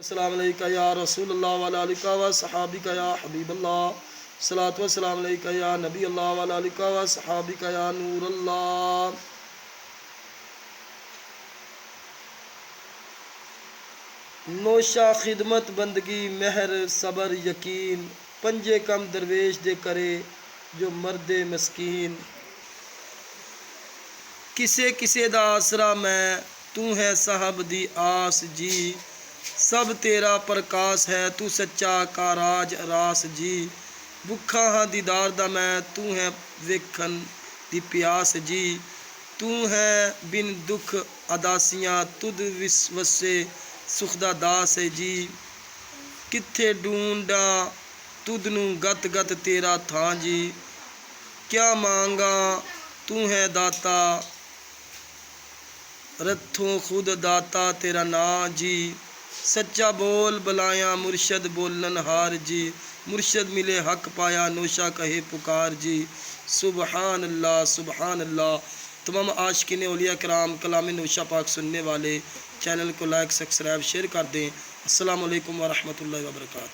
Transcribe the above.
अस्सलाम अलैका या रसूलल्लाह व अलैका व सहाबिका या हबीबल्लाह, सलात व सलाम अलैका या नबी अल्लाह व अलैका व सहाबिका या नूरल्लाह। नोशा खिदमत बंदगी महर सबर यकीन, पंजे कम दरवेश दे करे जो मर्दे मस्कीन। किसे किसे दा आसरा मैं, तू है साहब दी आस जी, सब तेरा प्रकाश है तू सच्चा का राज रास जी। भुखा हाँ दीदार दा मैं, तू है वेखन दी प्यास जी, तू है बिन दुख अदासियां तुद वसे सुख दा दास है जी। किथे ढूंढा तुद नू गत गत तेरा थां जी, क्या मांगा तू है दाता रथों खुद दाता तेरा ना जी। सच्चा बोल बलाया मुर्शद बोलन हार जी, मुर्शद मिले हक पाया नोशा कहे पुकार जी। सुबहान अल्लाह सुबहान अल्लाह। तमाम आशिकीन औलिया कराम कलाम नोशा पाक सुनने वाले चैनल को लाइक सब्सक्राइब शेयर कर दें। अस्सलाम वालेकुम व रहमतुल्लाहि व बरकातहू।